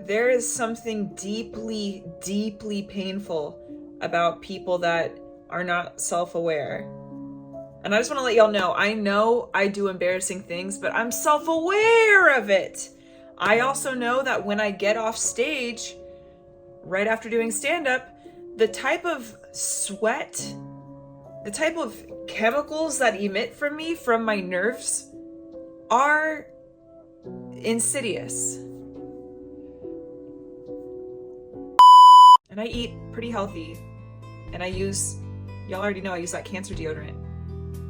there is something deeply, deeply painful about people that are not self-aware. And I just want to let y'all know I do embarrassing things, but I'm self-aware of it. I also know that when I get off stage, right after doing stand-up, the type of sweat, the type of chemicals that emit from me, from my nerves, are insidious. And I eat pretty healthy. And y'all already know I use that cancer deodorant.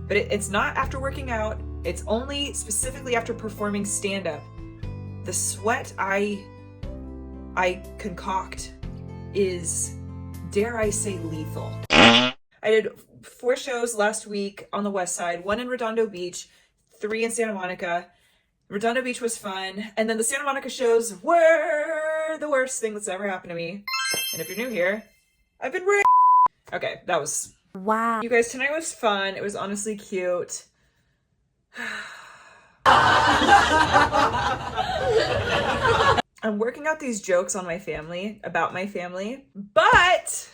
But it's not after working out. It's only specifically after performing stand-up. The sweat I concoct is, dare I say, lethal. I did 4 shows last week on the West Side, 1 in Redondo Beach, 3 in Santa Monica. Redondo Beach was fun. And then the Santa Monica shows were the worst thing that's ever happened to me. And if you're new here, I've been raped. Okay, that was... Wow. You guys, tonight was fun. It was honestly cute. I'm working out these jokes on my family, about my family, but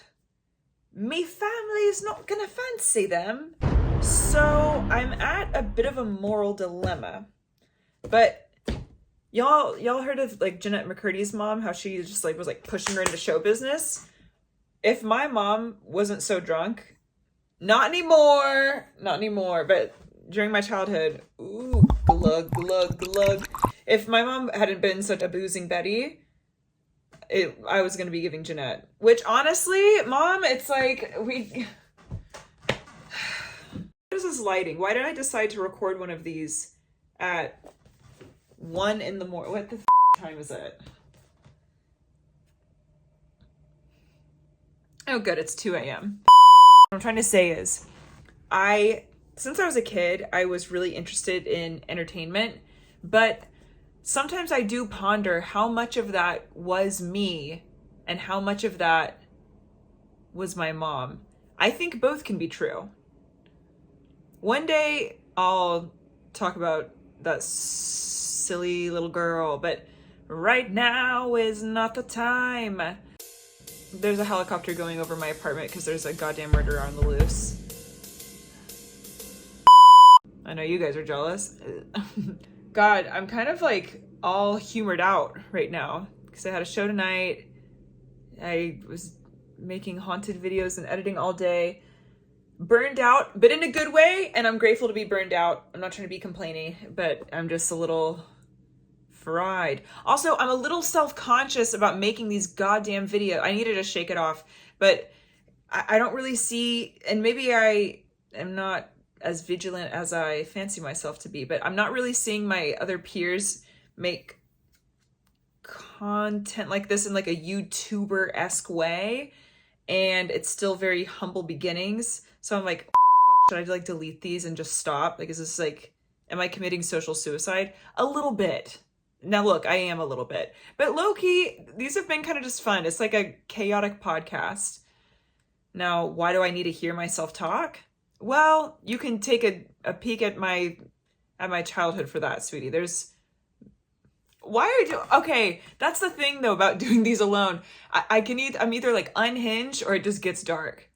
me family is not gonna fancy them. So I'm at a bit of a moral dilemma. But y'all heard of like Jeanette McCurdy's mom, how she just like was like pushing her into show business? If my mom wasn't so drunk, not anymore, but during my childhood, ooh, glug, glug, glug. If my mom hadn't been such a boozing Betty, I was going to be giving Jeanette. Which honestly, Mom, it's like, what is this lighting? Why did I decide to record one of these at 1 in the morning? What the time is it? Oh good, it's 2 a.m. What I'm trying to say is, since I was a kid, I was really interested in entertainment, but sometimes I do ponder how much of that was me and how much of that was my mom. I think both can be true. One day I'll talk about that silly little girl, but right now is not the time. There's a helicopter going over my apartment because there's a goddamn murderer on the loose. I know you guys are jealous. God, I'm kind of like all humored out right now because I had a show tonight. I was making haunted videos and editing all day. Burned out, but in a good way, and I'm grateful to be burned out. I'm not trying to be complaining, but I'm just a little fried. Also, I'm a little self-conscious about making these goddamn videos. I needed to shake it off, but I don't really see, and maybe I am not as vigilant as I fancy myself to be, but I'm not really seeing my other peers make content like this in like a YouTuber-esque way, and it's still very humble beginnings. So I'm like, should I like delete these and just stop? Like, is this like, am I committing social suicide? A little bit. Now look, I am a little bit, but low-key, these have been kind of just fun. It's like a chaotic podcast. Now, why do I need to hear myself talk? Well, you can take a peek at my childhood for that, sweetie. Okay, that's the thing though about doing these alone. I'm either like unhinged or it just gets dark.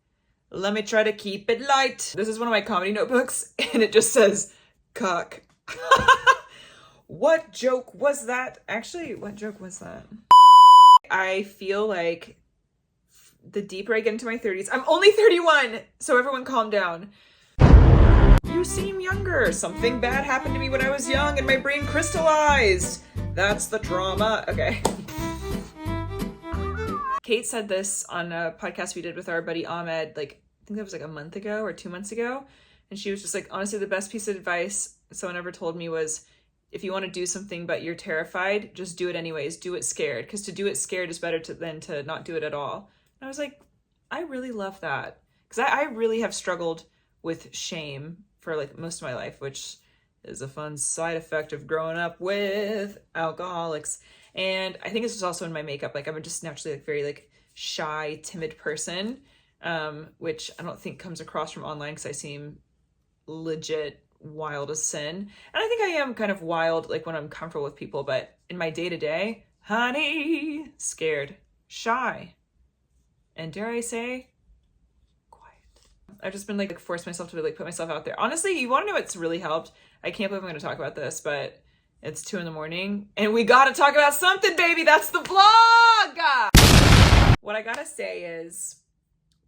Let me try to keep it light. This is one of my comedy notebooks and it just says, cuck. What joke was that? Actually, what joke was that? I feel like the deeper I get into my 30s, I'm only 31, so everyone calm down. You seem younger. Something bad happened to me when I was young and my brain crystallized. That's the trauma. Okay. Kate said this on a podcast we did with our buddy Ahmed, like, I think that was like a month ago or 2 months ago. And she was just like, honestly, the best piece of advice someone ever told me was, if you want to do something but you're terrified, just do it anyways. Do it scared. Because to do it scared is better than to not do it at all. And I was like, I really love that. Because I really have struggled with shame for like most of my life, which is a fun side effect of growing up with alcoholics. And I think it's just also in my makeup. Like I'm just naturally like very like shy, timid person, which I don't think comes across from online because I seem legit wild as sin. And I think I am kind of wild like when I'm comfortable with people, but in my day-to-day, honey, scared, shy, and dare I say, quiet. I've just been like forced myself to like put myself out there. Honestly, you want to know what's really helped? I can't believe I'm going to talk about this, but it's 2 a.m. and we got to talk about something, baby. That's the vlog. What I gotta say is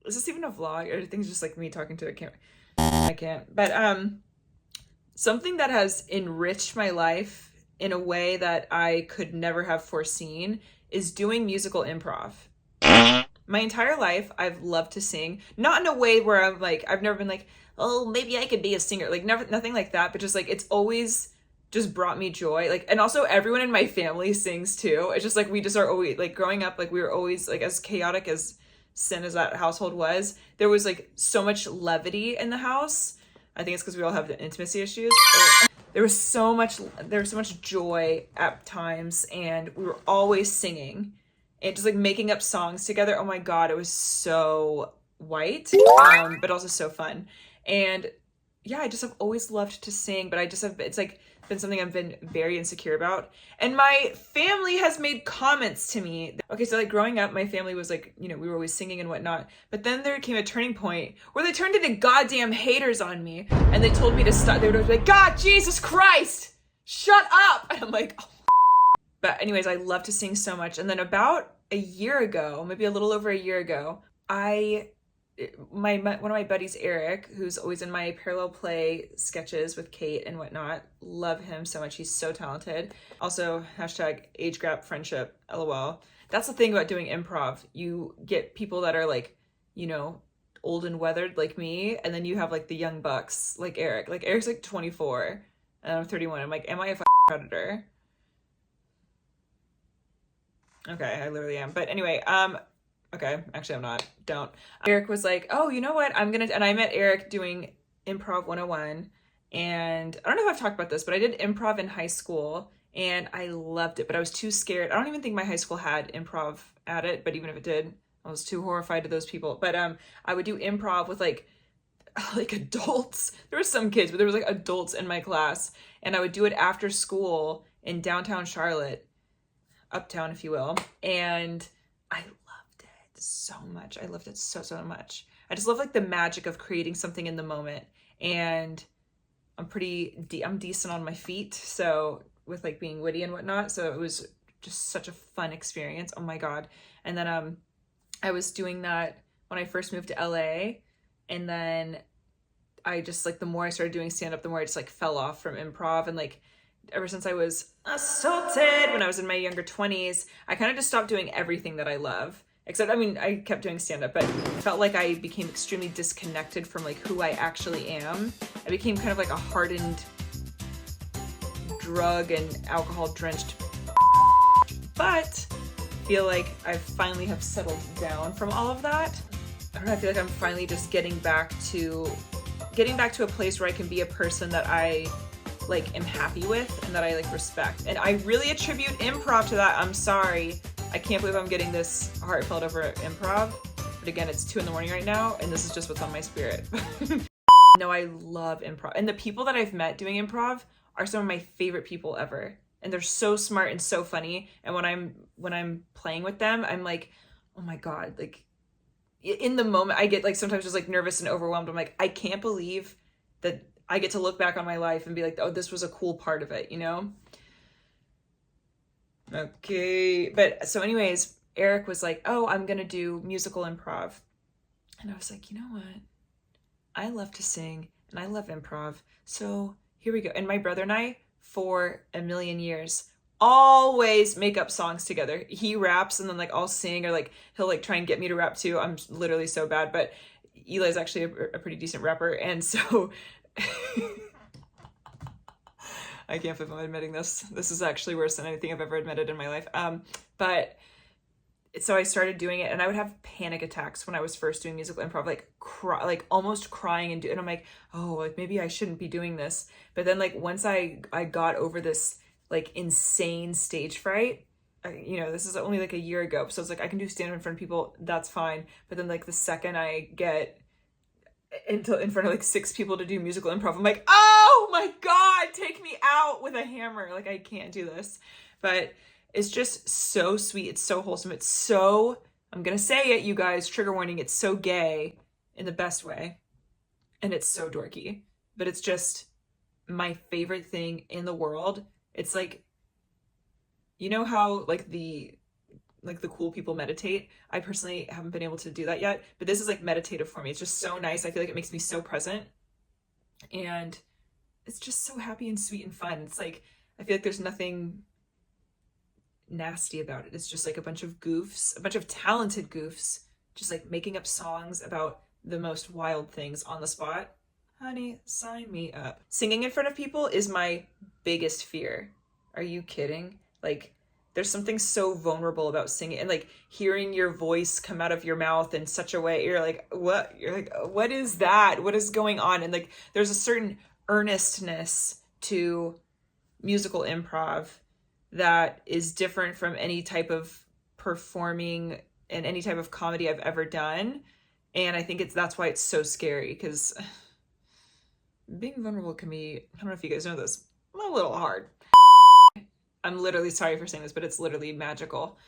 this even a vlog, or things just like me talking to a camera? I can't. But something that has enriched my life in a way that I could never have foreseen is doing musical improv. My entire life, I've loved to sing. Not in a way where I'm like, I've never been like, oh, maybe I could be a singer. Like, never, nothing like that. But just like, it's always just brought me joy. Like, and also everyone in my family sings too. It's just like, we just are always, like, growing up, like, we were always, like, as chaotic as sin as that household was, there was like so much levity in the house. I think it's because we all have the intimacy issues. There was so much joy at times, and we were always singing and just like making up songs together. Oh my God, it was so white, but also so fun. And yeah, I just have always loved to sing, but I just have, it's like been something I've been very insecure about. And my family has made comments to me. Okay, so like growing up, my family was like, you know, we were always singing and whatnot. But then there came a turning point where they turned into goddamn haters on me. And they told me to stop. They would always be like, God, Jesus Christ, shut up. And I'm like, oh. But anyways, I love to sing so much. And then about a year ago, maybe a little over a year ago, one of my buddies, Eric, who's always in my parallel play sketches with Kate and whatnot, love him so much. He's so talented. Also, hashtag age gap friendship, LOL. That's the thing about doing improv. You get people that are like, you know, old and weathered like me, and then you have like the young bucks like Eric. Like Eric's like 24 and I'm 31. I'm like, am I a predator? Okay, I literally am. But anyway, okay, actually I'm not. Don't. Eric was like, oh, you know what? And I met Eric doing Improv 101. And I don't know if I've talked about this, but I did improv in high school and I loved it, but I was too scared. I don't even think my high school had improv at it, but even if it did, I was too horrified of those people. But I would do improv with like adults. There were some kids, but there was like adults in my class. And I would do it after school in downtown Charlotte, uptown, if you will. And I so much. I loved it so much. I just love like the magic of creating something in the moment. And I'm decent on my feet, so with like being witty and whatnot, so it was just such a fun experience. Oh my God. And then I was doing that when I first moved to LA, and then I just like, the more I started doing stand-up, the more I just like fell off from improv. And like ever since I was assaulted when I was in my younger 20s, I kind of just stopped doing everything that I love. Except, I mean, I kept doing stand-up, but it felt like I became extremely disconnected from like who I actually am. I became kind of like a hardened, drug and alcohol drenched, but I feel like I finally have settled down from all of that. I don't know, I feel like I'm finally just getting back to a place where I can be a person that I like am happy with and that I like respect. And I really attribute improv to that. I'm sorry. I can't believe I'm getting this heartfelt over improv. But again, it's 2 a.m. right now, and this is just what's on my spirit. No, I love improv. And the people that I've met doing improv are some of my favorite people ever. And they're so smart and so funny. And when I'm playing with them, I'm like, oh my God, like in the moment I get like sometimes just like nervous and overwhelmed. I'm like, I can't believe that I get to look back on my life and be like, oh, this was a cool part of it, you know? Okay, but so anyways, Eric was like, oh, I'm gonna do musical improv. And I was like, you know what? I love to sing and I love improv. So here we go. And my brother and I, for a million years, always make up songs together. He raps and then like I'll sing, or like he'll like try and get me to rap too. I'm literally so bad, but Eli's actually a pretty decent rapper. And so I can't believe I'm admitting this. This is actually worse than anything I've ever admitted in my life. But so I started doing it, and I would have panic attacks when I was first doing musical improv, like almost crying, and I'm like, oh, like maybe I shouldn't be doing this. But then like once I got over this like insane stage fright, you know, this is only like a year ago. So it's like, I can do stand up in front of people, that's fine. But then like the second I get in front of like 6 people to do musical improv, I'm like, oh my God, take me out with a hammer. Like I can't do this. But is just so sweet. It's so wholesome. It's so, I'm gonna say it, you guys, trigger warning, it's so gay in the best way. And it's so dorky, but it's just my favorite thing in the world. It's like, you know how like the cool people meditate? I personally haven't been able to do that yet, but this is like meditative for me. It's just so nice. I feel like it makes me so present, and it's just so happy and sweet and fun. It's like, I feel like there's nothing nasty about it. It's just like a bunch of goofs, a bunch of talented goofs, just like making up songs about the most wild things on the spot. Honey, sign me up. Singing in front of people is my biggest fear. Are you kidding? Like, there's something so vulnerable about singing, and like hearing your voice come out of your mouth in such a way, you're like, what? You're like, what is that? What is going on? And like, there's a certain earnestness to musical improv that is different from any type of performing and any type of comedy I've ever done. And I think that's why it's so scary, because being vulnerable can be, I don't know if you guys know this, a little hard. I'm literally sorry for saying this, but it's literally magical.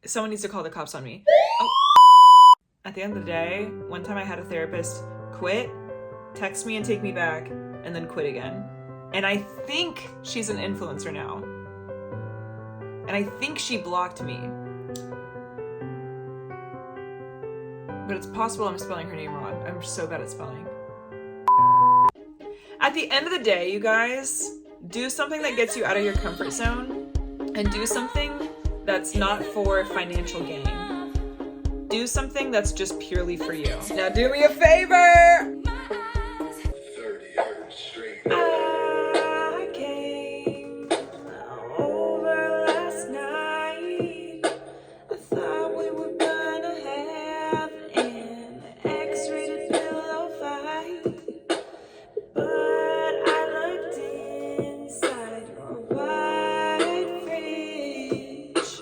Someone needs to call the cops on me. Oh. At the end of the day, one time I had a therapist quit, text me and take me back, and then quit again. And I think she's an influencer now. And I think she blocked me. But it's possible I'm spelling her name wrong. I'm so bad at spelling. At the end of the day, you guys, do something that gets you out of your comfort zone, and do something that's not for financial gain. Do something that's just purely for you. Now do me a favor! 30 hertz straight. I came over last night. I thought we were gonna have an X-rated pillow fight, but I looked inside your white fridge,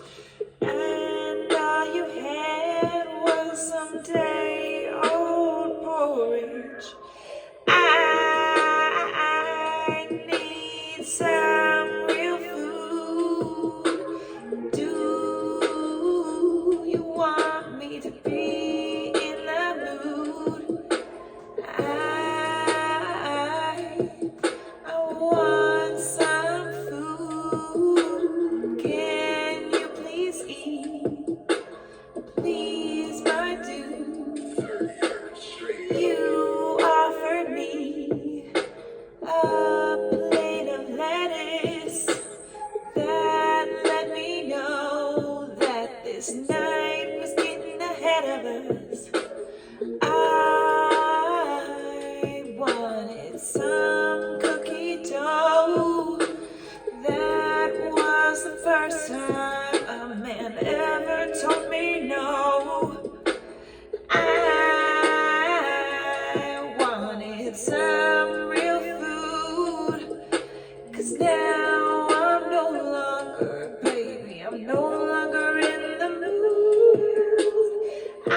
and all you had was some day-old porridge. I need some real food. Do you want me to be in the mood? I want some food. Can you please eat? Please, my dude. 30 hertz straight. You offered me a plate of lettuce that let me know that this night was getting ahead of us. I wanted some cookie dough. That was the first time a man ever told me no. I wanted some real food, 'cause now I'm no longer, baby, I'm no longer in the mood. I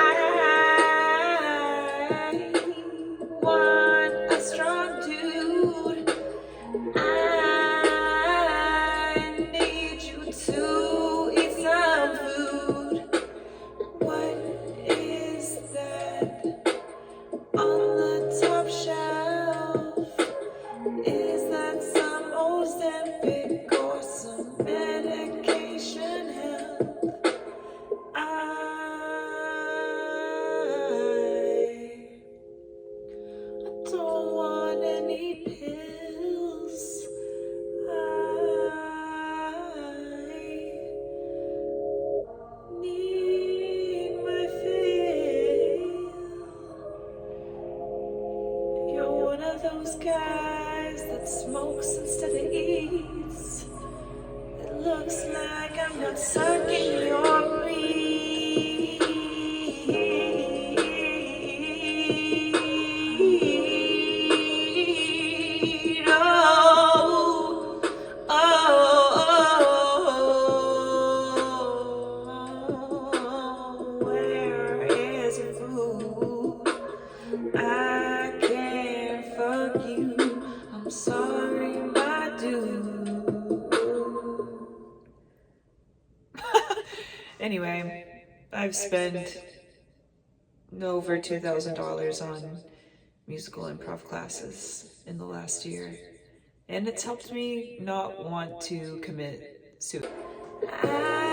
want a strong dude. I need you to eat some food. What is that on the top shelf? Is that some old Ozempic or some medication help? I don't want any pills. I need my fill. You're one of those guys that smokes instead of eats. Anyway, I've spent over $2,000 on musical improv classes in the last year, and it's helped me not want to commit suicide.